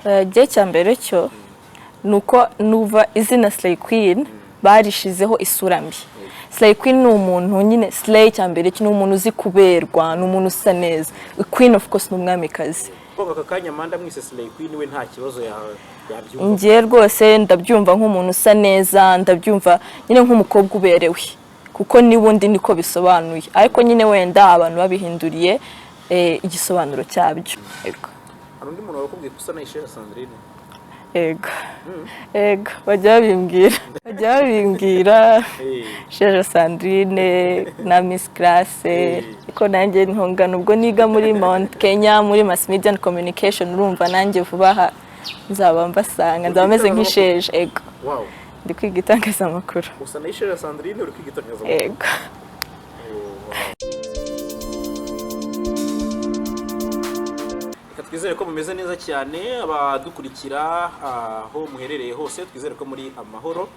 gihe cyambere cyo nuko nuva izina Slay Queen barishizeho isura mbi. Slay Queen ni umuntu nyine Slay cyambere cyo umuntu uzi kuberwa n'umuntu usa neza. Queen of course n'umwamikazi. Aka kanya Amanda mwise Slay Queen we nta kibazo yabyumva. Ngiye rwose ndabyumva nk'umuntu usa neza, ndabyumva nyine nk'umukobwa uberewe. Kuko nibundi niko bisobanuye. Ariko nyine wenda abantu babihinduriye igisobanuro cyabyo. Ego. Hari undi muntu wakubwiye ko usa na ISHEJA Sandrine? Ego. Ego, bajya bimbwira. ISHEJA Sandrine na Miss Classe. Ko nanjye ntongana ubwo niga muri Mount Kenya muri Mass Media and Communication urumva nanjye vuba nzaba mbasanga nzameze nk'ISHEJA. Ego. Wow. Ndi kwiga itangazamakuru. Usa na ISHEJA Sandrine uri kwiga itangazamakuru? Ego. Twizere ko mumeze neza cyane abadukurikira aho muherereye hose, twizere ko muri amahoro.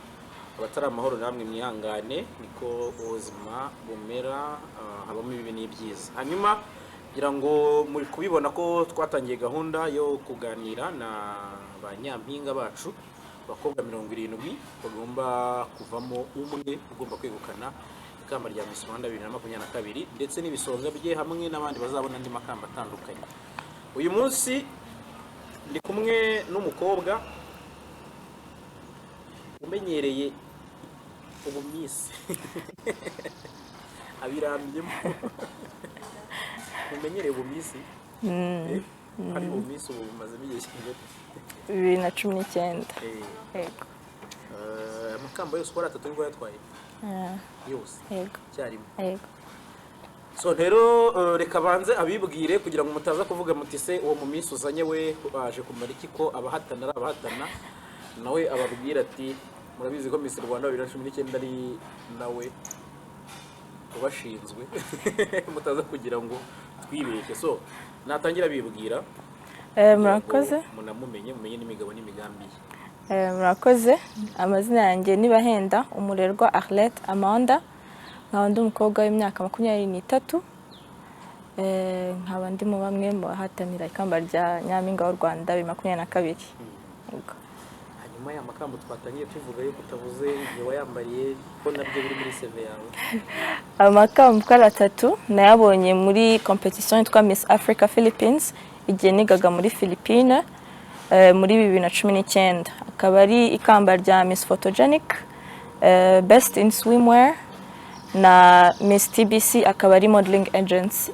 Abatari amahoro namwe mwihangane, niko ubuzima bumera, habamo ibibi n'ibyiza. Hanyuma ngira ngo muri kubibona ko twatangiye gahunda yo kuganira na banyampinga bacu bakobwa 70 bagomba kuvamo umwe ugomba kwegukana ikamba rya Miss Rwanda 2022 ndetse n'ibisonga bye hamwe n'abandi bazabona andi makamba atandukanye. Uyu munsi ndi kumwe n'umukobwa umenyereye ubumisi abirambyemo umenyereye ubumisi hari ubumisi ubu bumaze igihe kinini 2019 yego amakamba yose ukora 3 ngo yatwaye yose yego cyarimo yego. So rero reka banze abibwire kugira ngo mutaza kuvuga muti se uwo mu minsi uzanye we baje kumara iki ko abahatana nawe ababwira ati murabizi ko Miss Rwanda 2019 ari nawe ubashinzwe mutaza kugira ngo twibeke. So natangira bibwira murakoze mumenye n'imigabo n'imigambi. Murakoze amazina yanjye nibahenda umurerwa Arlette Amanda. Nkaba umukobwa w'imyaka 23 nkaba ndi mu bamwe mu bahatanira ikamba rya Nyampinga w'u Rwanda 2022. Hanyuma ya makambo twatangiye tuvuga yo kutavuze igihe wayambariye ko nabyo biri muri CV yawe. Amakamba ko 3 nayabonye muri competition yitwa Miss Africa Philippines igihe nigaga muri Philippine muri 2019. Akaba ari ikamba rya Miss Photogenic, Best in Swimwear na Miss TBC akaba ari modeling agents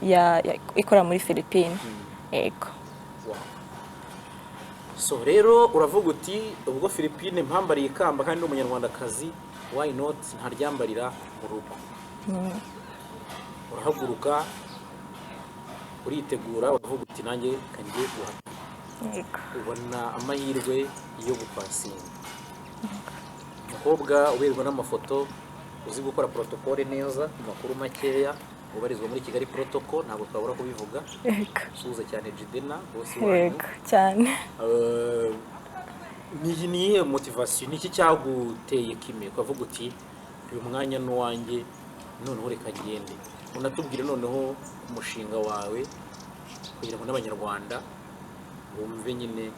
ikora muri Philippine. Ego. So rero uravuga uti ubwo Philippine mpambariye ikamba kandi n'umunyarwandakazi why not ntaryambarira mu rugo. Urahaguruka uritegura uravuga uti nanjye kangiye guhatana. Ego. Ubona amahirwe yo gupassinga. Umukobwa uberwa n'amafoto uzi gukora protocole neza makuru makeya ubarizwa muri Kigali protocol ntabwo twabura kubivuga. Ego. Suza cyane Jidena bose wanyu. Ego cyane. Niye motivation niki cyaguteye kime ukavuga uti uyu mwanya n'uwanjye noneho reka ngende. Unatubwire noneho umushinga wawe kugira ngo n'abanyarwanda bumve nyine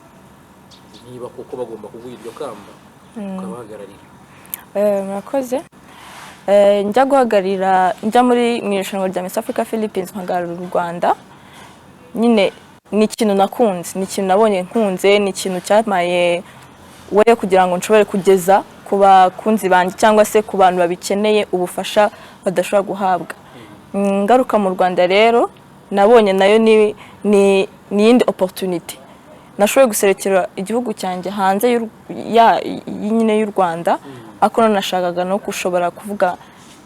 niba kuko bagomba kuguha iryo kamba ukabahagararira. Murakoze. Njya guhagarira njya muri mwirushanwa rya Miss Africa Philippines mpagarara u Rwanda. Nyine ni ikintu nakunze, ni ikintu nabonye nkunze, ni ikintu cyamaye we kugira ngo nshobore kugeza ku bakunzi banje cyangwa se ku bantu babikeneye ubufasha badashobora guhabwa. Ngaruka mu Rwanda rero nabonye nayo ni yindi opportunity. Nashoboye guserekera igihugu cyanjye hanze nyine y'u Rwanda. Ako nashakaga no kushobora kuvuga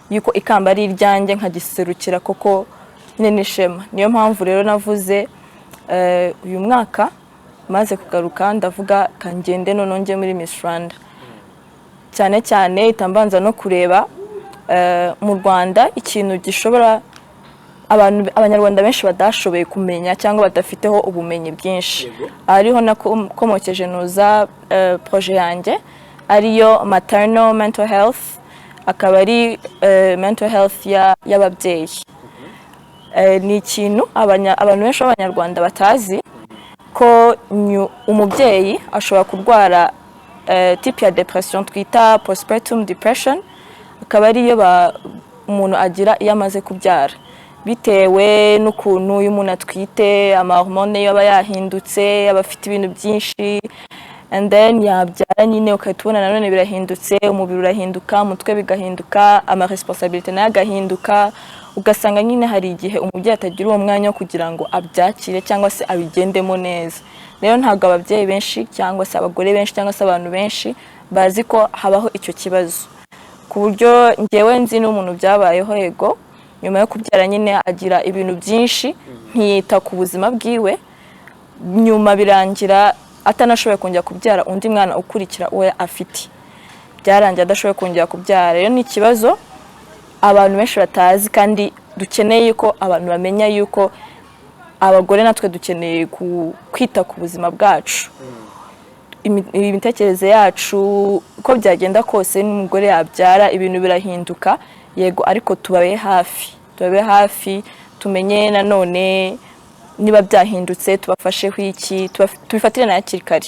yuko ikamba ari iryanjye nkagiserukira koko nyine nishema. Niyo mpamvu rero navuze uyu mwaka maze kugaruka ndavuga kangende nononge muri Miss Rwanda. Cyane cyane itambanza no kureba mu Rwanda ikintu gishobora abanyarwanda benshi badashoboye kumenya cyangwa badafiteho ubumenyi bwinshi. Ariho nakomokeje nuza projet yanjye ariyo maternal mental health, akaba ari mental health y'ababyeyi. Ni ikintu abantu benshi b'abanyarwanda batazi ko umubyeyi ashobora kurwara type ya depression twita postpartum depression, akaba ariyo umuntu agira iyo amaze kubyara bitewe n'ukuntu uyu muntu atwite, amahormone yaba yahindutse, aba afite ibintu byinshi, and then yabyara nyine ukatubona nanone birahindutse, umubiri urahinduka, umutwe bigahinduka, ama responsabilité nayo agahinduka, ugasanga nyine hari igihe umubyeyi atagira uwo mwanya wo kugira ngo abyakire cyangwa se abigendemo neza. Rero ntabwo ababyeyi benshi cyangwa se abagore benshi cyangwa se abantu benshi bazi ko habaho icyo kibazo, ku buryo ngewe nzi n'umuntu byabayeho yego nyuma yo kubyara nyine agira ibintu byinshi ntiyita ku buzima bwiwe, nyuma birangira atanashoboye kongera kubyara undi mwana ukurikira uwe afite, byarangiye adashoboye kongera kubyara. Rero ni ikibazo abantu benshi batazi, kandi dukeneye ko abantu bamenya yuko abagore natwe dukeneye kwita ku buzima bwacu, imitekerereze yacu uko byagenda kose n'umugore yabyara ibintu birahinduka yego, ariko tubabe hafi tumenye nanone niba byahindutse tubafasheho iki, tubifatire na hakiri kare.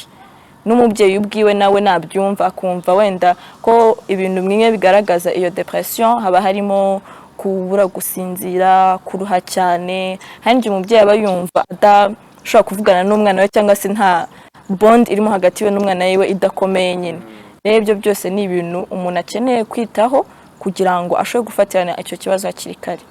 N'umubyeyi ubwiwe nawe nabyumva akumva wenda ko ibintu bimwe bigaragaza iyo depression, haba harimo kubura gusinzira, kuruha cyane, kandi umubyeyi aba yumva adashobora kuvugana n'umwana we cyangwa se nta bond irimo hagati we n'umwana we idakomeye nyine. Rero ibyo byose ni ibintu umuntu akeneye kwitaho kugira ngo ashobore gufatirana icyo kibazo hakiri kare.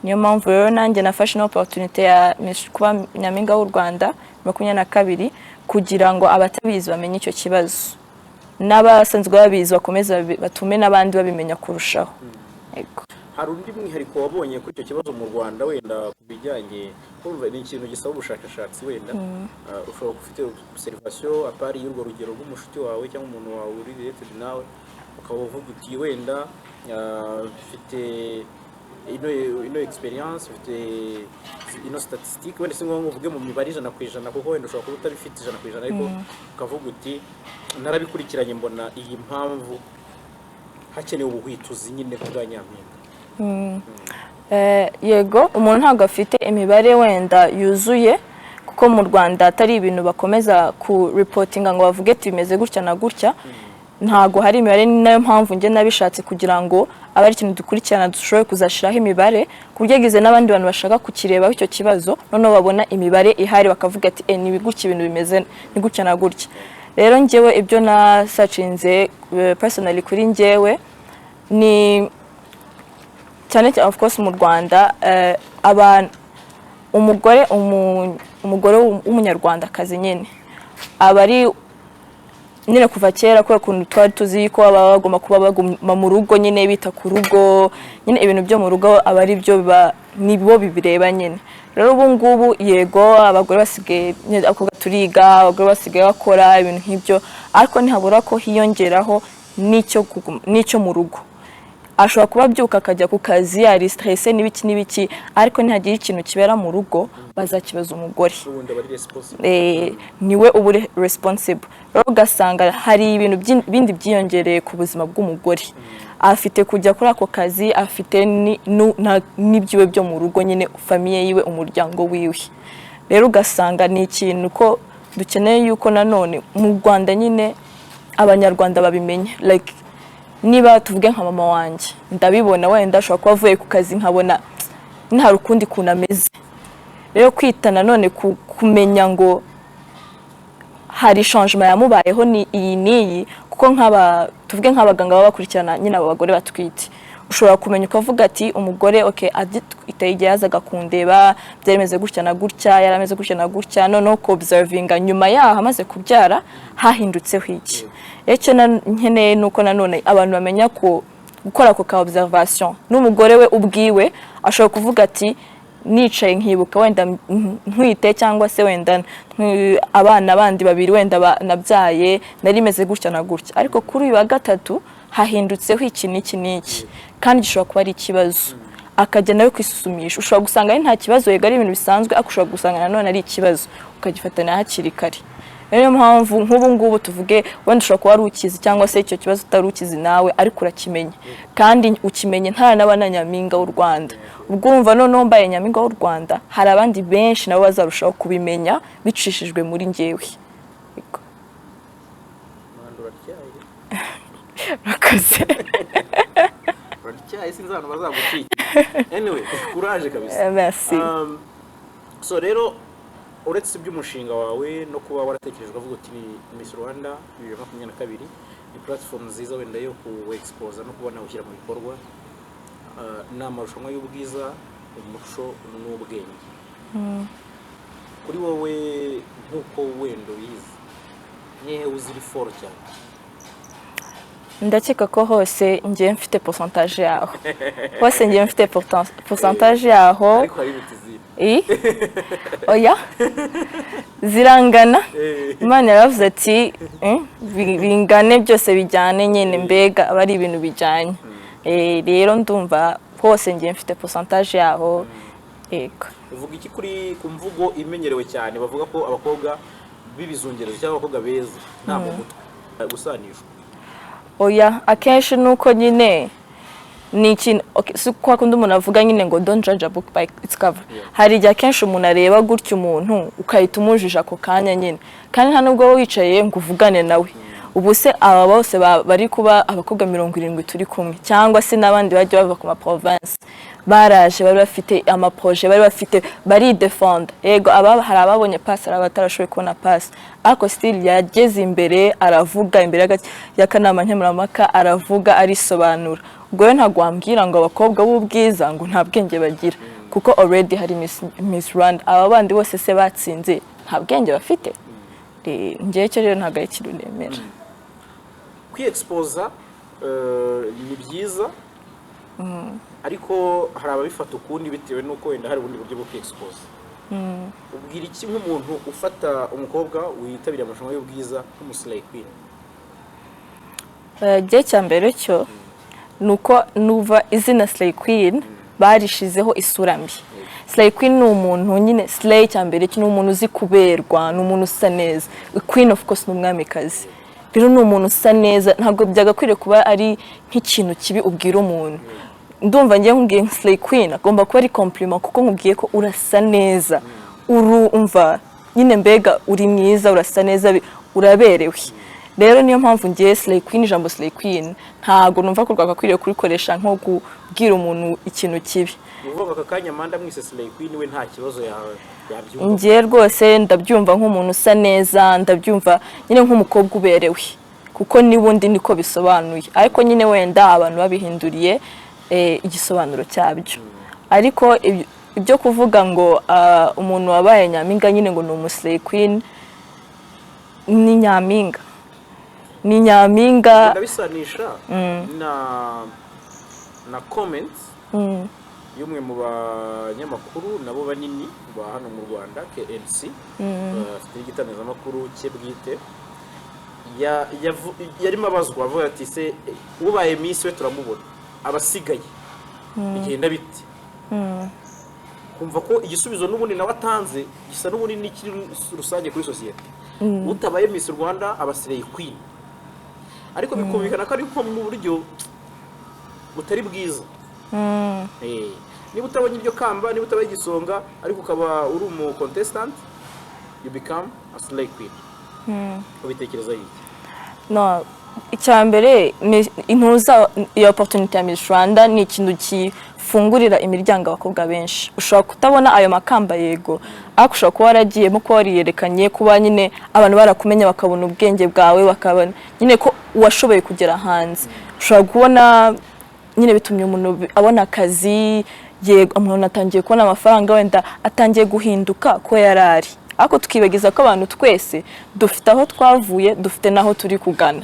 Niyo mpamvu rero nanjye nafashe opportunity ya kuba nyampinga w'u Rwanda 2022 kugira ngo abatabizi bamenye icyo kibazo, n'abasanzwe babizi bakomeza batume n'abandi babimenya kurushaho. Yego. Hari undi mwihariko wabonye kuri icyo kibazo mu Rwanda wenda kubijyanye kumva ni ikintu gisaba ubushakashatsi wenda ushobora gufite observation apari y'urwo rugero rw'umushuti wawe cyangwa umuntu wawe uri related nawe, ukaba uvuga uti wenda ufite ino experience, ufite ino statistique, wenda si ngombwa uvuge mu mibare 100% kuko wenda ushobora kuba utabifite 100%, ariko ukavuga uti narabikurikiranye mbona iyi mpamvu hakenewe ubuhwituzi nyine kubwa nyampinga. Yego, umuntu ntabwo afite imibare wenda yuzuye kuko mu Rwanda atari ibintu bakomeza ku reportinga ngo bavuge ati bimeze gutya na gutya, ntago hari imibare. Ni nayo mpamvu nge nabishatse kugira ngo abari ikintu dukurikirana dushoboye kuzashiraho imibare kuryegize n'abandi bantu bashaka kukirebaho icyo kibazo, none babona imibare ihari bakavuga ati ni bigutya ibintu bimeze ni gutya na gutya. Rero ngewe ibyo nasacinze personally kuri ngewe ni cyane of course mu Rwanda umugore w'umunyarwandakazi nyine abari nyine kuva kera kwa kuntu twari tuzi ko baba bagomba kuba baguma mu rugo nyine bita ku rugo nyine ibintu byo mu rugo abari byo nibo bibireba nyine. Rero ubu ngubu yego abagore basigaye ako turiga, abagore basigaye bakora ibintu nk'ibyo, ariko ntihabura ko hiyongeraho n'icyo mu rugo. Ashobora kuba byuka akajya ku kazi ari stress n'ibiki, ariko ntihagira ikintu kibera mu rugo bazakibaza umugore, niwe ubu responsible. Rero ugasanga hari ibintu bindi byiyongereye ku buzima bw'umugore, afite kujya kuri ako kazi, afite n'ibyiwe byo mu rugo nyine, famiye yiwe, umuryango wiwe. Rero ugasanga ni ikintu ko dukeneye yuko nanone mu Rwanda nyine abanyarwanda babimenye, like niba tuvuge nka mama wanjye ndabibona wenda ashobora kuba avuye ku kazi nkabona nta rukundi kunameze. Rero kwita nanone kumenya ngo hari changement yamubayeho ni iyi, kuko tuvuge nk'abaganga baba bakurikirana nyine abo bagore batwite, ushobora kumenya ukavuga ati umugore okay igihe yazaga kundeba byaremeze gutya na gutya, yarameze gutya na gutya, noneho ko observinga nyuma yaho amaze kubyara hahindutseho iki. Ecyo nkeneye nuko nanone abantu bamenya ko gukora ko ka observation n'umugore we ubwiwe ashobora kuvuga ati nicaye nkibuka wenda ntwite cyangwa se wenda abana bandi babiri wenda nabyaye narimeze gutya na gutya, ariko kuri uyu wa gatatu hahindutseho iki n'iki, kandi gishobora kuba ari ikibazo. Akajya nawe kwisusumisha, ushobora gusanga ari nta kibazo, yego ari ibintu bisanzwe, ariko ushobora gusanga nanone ari ikibazo ukagifatana hakiri kare. niyo mpamvu nk'ubu ngubu tuvuge wenda ushobora kuba ari ukizi cyangwa se icyo kibazo utari ukizi nawe ariko urakimenya kandi ukimenye nta n'abana nyampinga w'u Rwanda ubwo urumva noneho mbaye nyampinga w'u Rwanda hari abandi benshi nabo bazarushaho kubimenya bicishijwe muri njyewe. Rakoze Baracyaye sinzi abantu bazagucika. Anyway, courage kabisa. Merci. So rero uretse iby'umushinga wawe no kuba waratekerejwe avuga uti Miss Rwanda 2022 ni platform nziza wenda yo ku expose no kubona ushyira mu bikorwa n'amarushanwa y'ubwiza umuco n'ubwenge. Kuri wowe nkuko wendo wize nyehe uziri for cyane ndakeka ko hose ngiye mfite pourcentage yaho hose ngiye mfite pourcentage yaho ariko hari bitizira oya zirangana Imana yaravuze ati bingane byose bijyane nyene mbega abari ibintu bijyanye rero ndumva hose ngiye mfite pourcentage yaho ego. Uvuga iki kuri kumvugo imenyerewe cyane bavuga ko abakobwa bibizungereza cyangwa abakobwa beza nta mu mutwe gusanishwa? Oya akenshi nuko nyine ni ikintu kwa kundi umuntu avuga nyine ngo don't judge a book by its cover. Hari igihe akenshi umuntu areba gutyo umuntu ukahita umujije ako kanya nyine kandi nta nubwo wicaye ngo uvugane nawe. Ubu se aba bose bari kuba abakobwa 70 turi kumwe cyangwa se n'abandi baje bava ku ma province baraje bari bafite ama projet bari bafite bari defend yego aba hari ababonye pass ari abatarashoboye kubona pass ariko still yageze imbere aravuga imbere y'akanama nkemurampaka aravuga arisobanura. Ubwo rero ntabwo wambwira ngo abakobwa b'ubwiza ngo nta bwenge bagira kuko already hari Miss Rwanda aba bandi bose se batsinze nta bwenge bafite. Ngiye cyo rero ntabwo ari ikintu nemera. Kwi-expose ni byiza ariko hari ababifata ukundi bitewe nuko wenda hari ubundi buryo bwo kwi-expose. Ubwira iki nk'umuntu ufata umukobwa witabira amarushanwa y'ubwiza nk'umuslay queen? Gihe cyambere cyo nuko nuva izina slay queen barishizeho isura mbi. Slay queen ni umuntu nyine slay cyambere cyo umuntu uzi kuberwa n'umuntu usa neza. Queen of course n'umwamikazi. Biro ni umuntu usa neza ntabwo byagakwiriye kuba ari nk'ikintu kibi ubwira umuntu. Ndumva ngiye nkubwiye slay queen agomba kuba ari compliment kuko nkubwiye ko urasa neza urumva nyine mbega uri mwiza urasa neza uraberewe. Rero niyo mpamvu ngiye slay queen ijambo slay queen ntago numva ko rwagakwiriye kurikoresha nko kubwira umuntu ikintu kibi. Uvuga aka kanya Amanda mwise slay queen we nta kibazo yabyumva? Ngiye rwose ndabyumva nk'umuntu usa neza ndabyumva nyine nk'umukobwa uberewe kuko nibundi niko bisobanuye ariko nyine wenda abantu babihinduriye igisobanuro cyabyo. Ariko ibyo kuvuga ngo umuntu wabaye nyampinga nyine ngo ni umuslay queen ni nyampinga ndabisanisha na comments y'umwe mu banyamakuru nabo banini ba hano mu Rwanda KNC afite igitangazamakuru cye bwite yarimo abazwa avuga ati se ubaye Miss we turamubona abasigaye bigenda biti kumva ko igisubizo n'ubundi nawe atanze gisa n'ubundi n'ikiri rusange kuri society. Utabaye Miss Rwanda abaslay queen ariko bikumvikana ko ari nko mu buryo butari bwiza. Niba utabonye ibyo kamba niba utabaye igisonga ariko ukaba uri umu contestant you become a slay queen. Ubitekereza iki? No, icyambere intuza iyo opportunity ya Miss Rwanda ni ikintu kifungurira imiryango abakobwa benshi. Ushobora kutabona ayo makamba yego ariko ushobora kuba waragiyemo ko wariyerekanye kuba nyine abantu barakumenya bakabona ubwenge bwawe bakabona nyine ko washoboye kugera hanze. Ushobora kubona nyine bitumye umuntu abona akazi yego umuntu atangiye kubona amafaranga wenda atangiye guhinduka ko yarari ariko tukibagiza ko abantu twese dufite aho twavuye dufite naho turi kugana.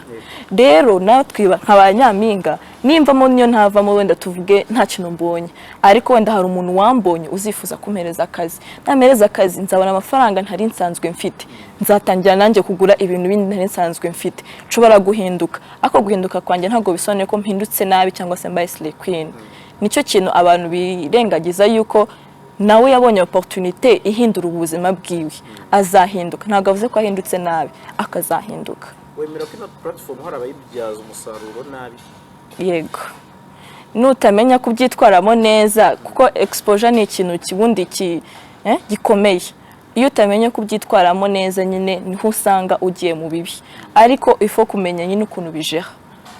Rero naho twiba nk'abanyampinga nimba mu niyo ntavamo wenda tuvuge nta kintu mbonye ariko wenda hari umuntu wambonye uzifuza kumpereza akazi namereza akazi nzabona amafaranga ntari nsanzwe mfite nzatangira nanjye kugura ibintu bindi ntari nsanzwe mfite nshobora guhinduka ako guhinduka kwanjye ntago bisobanuye ko mpindutse nabi cyangwa se mbaye slay queen. Nicyo kintu abantu birengagiza yuko nawe yabonye opportunité ihindura ubuzima bwiwe azahinduka ntabwo avuze ko ahindutse nabi akazahinduka wemera ko ino platform hari abayibyaza umusaruro nabi yego nutamenya kubyitwaramo neza kuko exposure ni ikintu kibundi gikomeye iyo utamenya kubyitwaramo neza nyine niho usanga ugiye mu bibi ariko ifo kumenya nyine ukuntu bijeha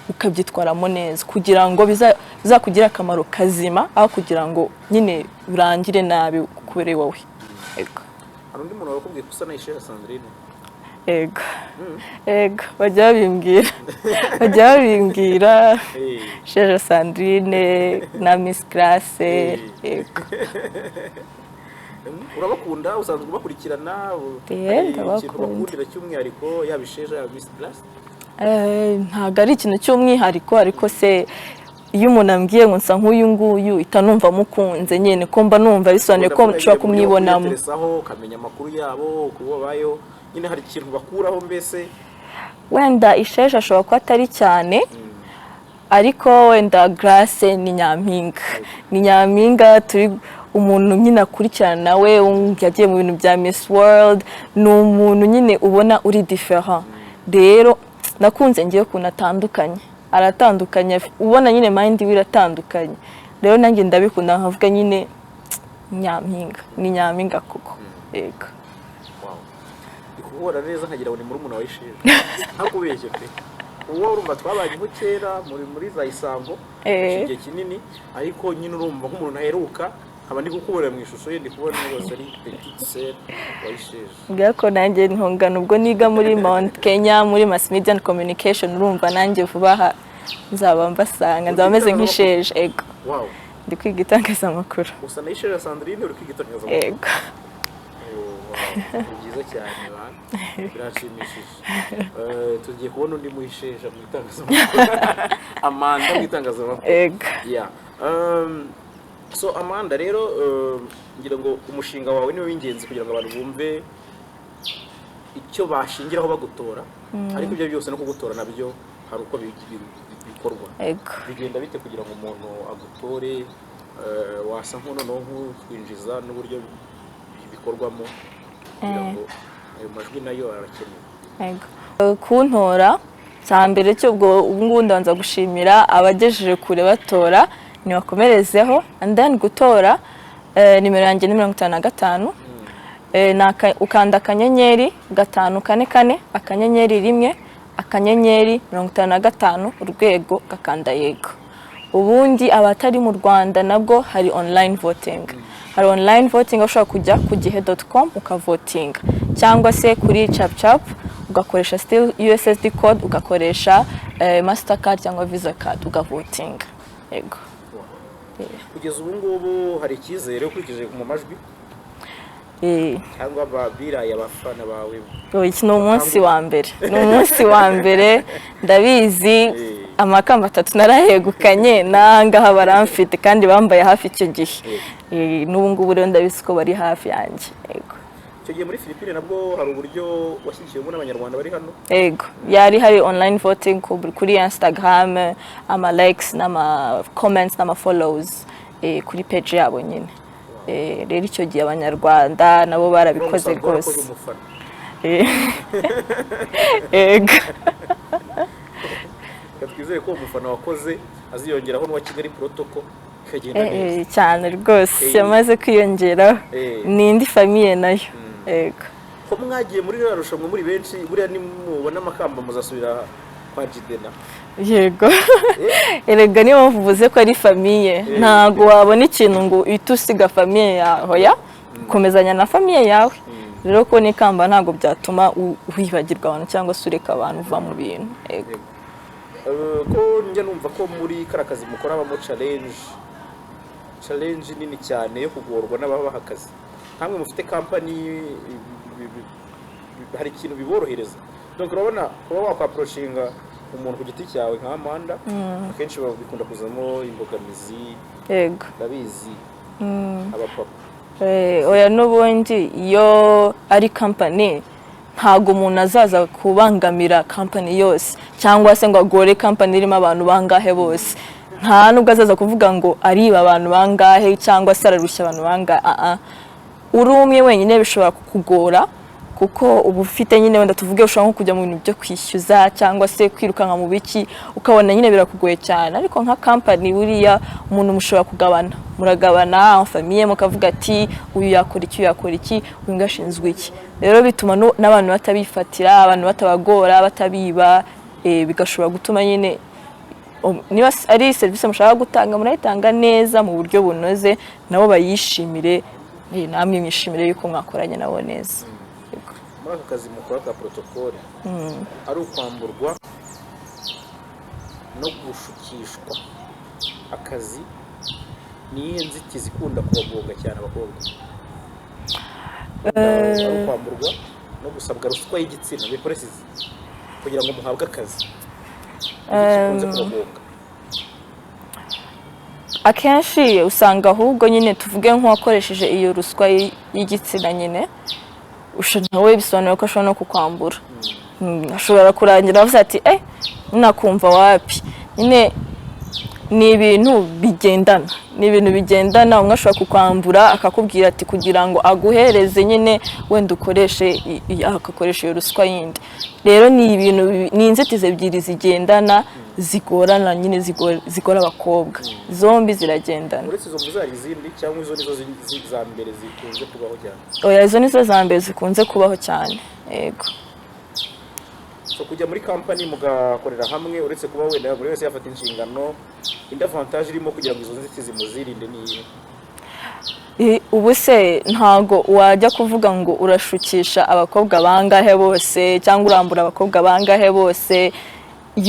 ukabyitwaramo neza kugira ngo bizakugira akamaro kazima aho kugira ngo nyine urangire nabi kubere wowe yego hari undi muntu wakubwiye ko usa na ISHEJA Sandrine yego bajya babimbwira ISHEJA Sandrine na Miss Classe yego urabakunda usanzwe ubakurikirana ikintu bakundira cy'umwihariko yaba ISHEJA ya Miss Classe ntabwo ari ikintu cy'umwihariko ariko se iyo umuntu ambwiye ngo nsa nk'uyu nguyu itanumva mukunze nyine ko mba numva bisobanuye ko nshobora kumwibonamo ukamenya amakuru yabo uko babayeho nyine hari ikintu bakuraho mbese wenda ISHEJA ashobora kuba atari cyane ariko wenda Grace ni nyampinga turi umuntu nyine akurikirana nawe yagiye mu bintu bya Miss World ni umuntu nyine ubona uri different rero nakunze ngiye ukuntu aratandukanye ubona nyine mind we iratandukanye rero nanjye ndabikunda nkavuga nyine nyampinga koko yego kubora neza nkagira ngo ni muri umuntu wa ISHEJA ntakubeshye pe uwo urumva twabanyeho kera muri za Isango igihe kinini ariko nyine urumva nk'umuntu aheruka aba ndi gukubura mu ishusho ye ndi kubona rwose ari petite sœur wa ISHEJA ngako nanjye ntongana ubwo niga muri Mount Kenya muri Mass Media and Communication urumva nanjye vuba aha nzaba mbasanga nzaba meze nk'ISHEJA ego ndi kwiga itangazamakuru usa na ISHEJA Sandrine uri kwiga itangazamakuru ego byiza cyane bana birashimishije tugiye kubona undi mu ISHEJA mu itangazamakuru Amanda mu itangazamakuru ego so Amanda rero ngira ngo umushinga wawe ni w'ingenzi kugira ngo abantu bumve icyo bashingiraho bagutora ariko ibyo byose no kugutora nabyo hari uko bikorwa bigenda bite kugira ngo umuntu agutore wasa nk'unoneho nk'utwinjiza n'uburyo bikorwamo kugira ngo ayo majwi nayo arakenewe kuntora cyambere cyo ubwo ngubu ndabanza gushimira abagejeje kure batora ni wakomerezeho and then gutora nimero yanjye ni 55 ukanda akanyenyeri 544 akanyenyeri 1 akanyenyeri 55 urwego gakanda yego ubundi abatari mu Rwanda nabwo hari online voting hari online voting ushobora kujya ku gihe.com ukavotinga cyangwa se kuri chapchap ugakoresha still USSD code ugakoresha Mastercard cyangwa Visa card ugavotinga yego kugeza ubu ngubu hari icyizere ukurikije mu majwi cyangwa babiraye abafana bawe iki ni umunsi wa mbere ndabizi amakamba 3 narahegukanye nangaha baramfite kandi bambaye hafi icyo gihe n'ubu ngubu rero ndabizi ko bari hafi yanjye yego icyo gihe muri Filipine nabwo hari uburyo washyikiyemo n'abanyarwanda bari hano yego yari hari online voting kuri Instagram ama likes n'ama comments n'ama follows kuri page yabo nyine rero icyo gihe abanyarwanda nabo barabikoze rwose yego twizeye ko umufana wakoze aziyongeraho n'uwa Kigali protocol kagenda neza cyane rwose yamaze kwiyongeraho ni indi famille nayo yego ko mwagiye muri rarushamwe muri benshi buriya ni mubona amakamba muzasubira kwa Jidena yego erega niyo mvuze ko ari famille ntago wabona ikintu ngo itusiga famille yawe ya komezanya na famille yawe rero ko ni kamba ntago byatuma wibagirwa abantu cyangwa sureka abantu uva mu bintu yego ko njya numva ko muri karakazi mukora abamo challenge nini cyane yo kugorwa n'ababaha akazi hamwe mufite company hari ikintu biborohereza donc urabona kuba wakwaprochinga umuntu ku giti cyawe nka Amanda akenshi babikunda kuzamo imbogamizi yego ndabizi abapapa oya n'ubundi iyo ari company ntago umuntu azaza kubangamira company yose cyangwa se ngo agore company irimo abantu bangahe bose nta nubwo azaza kuvuga ngo ariba abantu bangahe cyangwa se ararushya abantu bangahe. Uri umwe wenyine bishobora kukugora kuko ubu ufite nyine wenda tuvuge ushobora nko kujya mu bintu byo kwishyuza cyangwa se kwirukanka mu biki ukabona nyine birakugoye cyane, ariko nka company buriya umuntu mushobora kugabana, muragabana famille mukavuga ati uyu yakora iki, uyu yakora iki, uyu ngashinzwe iki. Rero bituma n'abantu batabifatira, abantu batabagora, batabiba, bigashobora gutuma nyine niba ari service mushaka gutanga murayitanga neza mu buryo bunoze, nabo bayishimire, namwe mwishimire yuko mwakoranye nabo neza. Muri aka kazi mukora ka protocole ari ukwamburwa no gushukishwa akazi, niyo nzitizi ikunda kubagonga cyane abakobwa? Ari ukwamburwa no gusabwa ruswa y'igitsina bikoresize kugira ngo muhabwe akazi, gikunze kubagonga akenshi. Usanga ahubwo nyine tuvuge nk'uwakoresheje iyo ruswa y'igitsina nyine nawe bisobanura ko ashobora no kukwambura. Ashobora kurangira avuze ati nakumva wapi. Nyine ni ibintu bigendana, umwe ashobora kukwambura akakubwira ati kugira ngo aguhereze nyine wenda akakoresha iyo ruswa yindi. Rero ni inzitizi ebyiri zigendana, zigorana nyine, zigora abakobwa, zombi ziragendana. Uretse izo muzari izindi cyangwa izo nizo za mbere zikunze kubaho cyane? Oya, izo nizo za mbere zikunze kubaho cyane. Yego. So kujya muri company mugakorera hamwe, uretse kuba wenda buri wese yafata inshingano, indi avantage irimo kugira ngo izo nzitizi muzirinde ni ubu se ntago wajya kuvuga ngo urashukisha abakobwa bangahe bose cyangwa urambura abakobwa bangahe bose.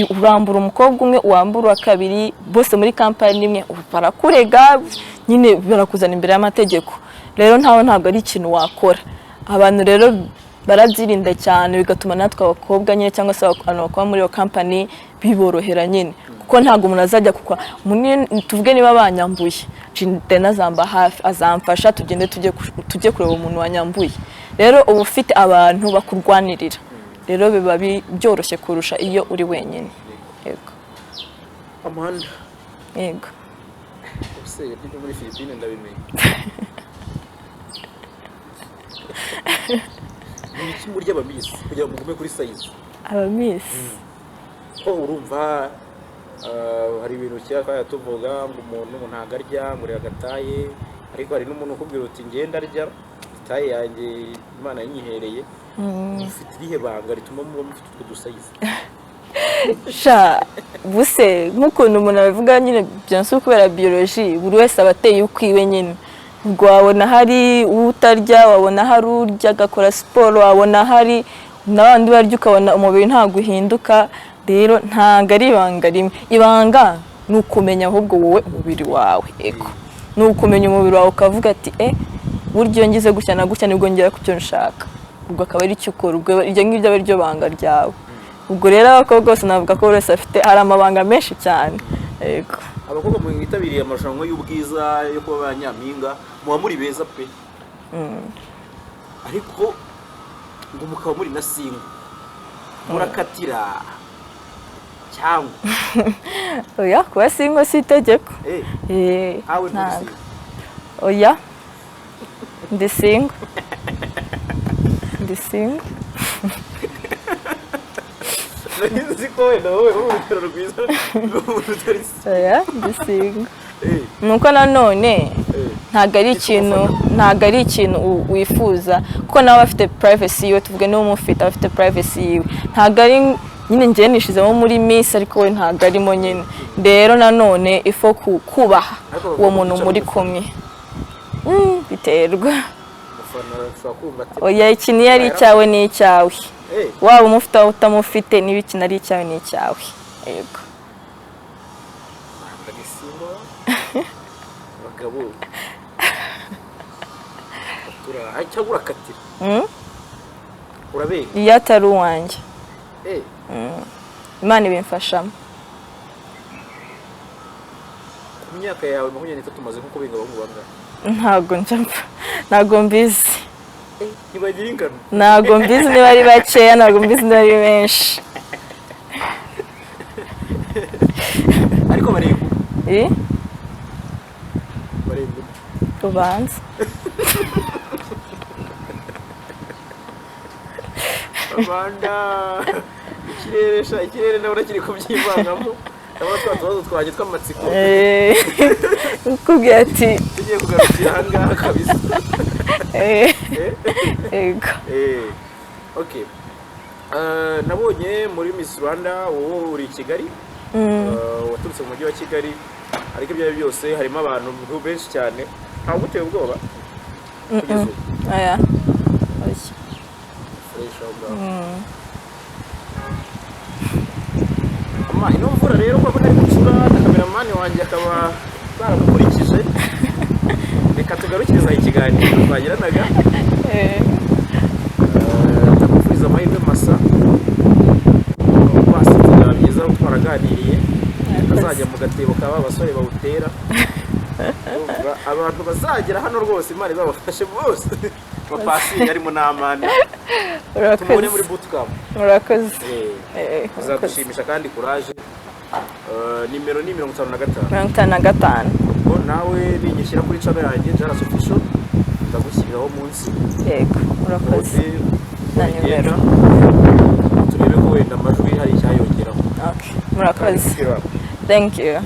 Urambura umukobwa umwe, uwambura kabiri, bose muri company imwe barakurega nyine, barakuzana imbere y'amategeko. Rero ntabwo ari ikintu wakora. Abantu rero barazirinde cyane, bigatuma natwe abakobwa nyine cyangwa se abantu bakora muri iyo company biborohera nyine, kuko ntabwo umuntu azajya tuvuge niba banyambuye Jindena azamba hafi, azamfasha tugende tujye kureba umuntu wanyambuye. Rero uba ufite abantu bakurwanirira, rero biba byoroshye kurusha iyo uri wenyine. Yego. Amanda. Yego. Ese ibyo muri Filipine ndabimenye. Ni iki muri abamisi kugira ngo mugume kuri size? Abamisi. Ko urumva hari ibintu cyaka tuvuga ngo umuntu ntago arya ngo agataye, ariko hari n'umuntu ukubwira uti ngenda arya taye yanjye Imana yinyihereye. Ufite irihe banga rituma muba mufite utwo dusayize? Buse nk'ukuntu umuntu abivuga nyine, byanse kubera biology, buri wese abateye ukwiwe nyine. Ubwo wabona hari utarya, wabona hari urya agakora siporo, wabona hari n'abandi barya ukabona umubiri ntabwo uhinduka. Rero ntago ari ibanga rimwe. Ibanga ni ukumenya ahubwo wowe umubiri wawe. Ego. Ni ukumenya umubiri wawe ukavuga ati buryo ngize gutya na gutya nibwo ngera ku cyo nshaka. Ubwo akaba ari cyo ukora, ubwo iryo ngibyo ari ryo banga ryawe. Ubwo rero abakobwa bose navuga ko buri wese afite hari amabanga menshi cyane. Yego. Abakobwa mwitabiriye amarushanwa y'ubwiza yo kuba abanyampinga muba muri beza pe. Ariko ngo mukaba muri na singo murakatira cyangwa oya, kuba singo si itegeko. Hawe muri singo? Oya, ndi singo. Ndi singo. Nzi ko wenda wowe urugero rwiza rw'umuntu utari singo. Oya, ndi singo. Nuko nanone ntago ari ikintu wifuza, kuko nawe afite privacy yiwe, tuvuge niba umufite afite privacy yiwe. Ntago ari nyine njye nishizemo muri miss, ariko we ntago arimo nyine. Rero nanone ifo kubaha uwo muntu muri kumwe. Biterwa. Oya, ikintu yari icyawe ni icyawe, waba umufite aho utamufite, niba ikintu ari icyawe ni icyawe. Yego. Bagabo cyangwa urakatira urabega iyo atari uwanjye. Imana ibimfashamo. Ku myaka yawe 23 tumaze nko kubenga abahungu bangahe? Ntago mbizi. Ntibagira ingano? Ntago mbizi niba ari bakeya, ntago mbizi niba ari benshi. Ariko barego? barembe ubanza abanda ikirere ndabona kiri kubyivangamo ndabona twatubazo twanjye tw'amatsiko ukubwiye ati tugiye kugarukira aha ngaha kabisa yego okay nabonye muri Miss Rwanda wowe uri i Kigali waturutse mu mujyi wa Kigali ariko ibyo byose harimo abantu benshi cyane ntabwo uteye ubwoba kugeza ubu aya ino mvura rero mbona ari gucura na kameramani wanjye akaba baramukurikije reka tugarukiriza ikiganiro twagiranaga ndamufuriza amahirwe masa basitira byiza twaraganiriye azajya mu gatebo kaba abasore bawutera abantu bazagera hano rwose imana izabafashe bose mapasi arimo n'amana tumubone muri bootcamp murakoze bizadushimisha kandi courage nimero ni 55 55 ubwo nawe ninyishyira kuri channel yanjye JALAS official ndagushyiriraho munsi yego murakoze na nimero turebe ko wenda amajwi hari icyayongeraho okay murakoze thank you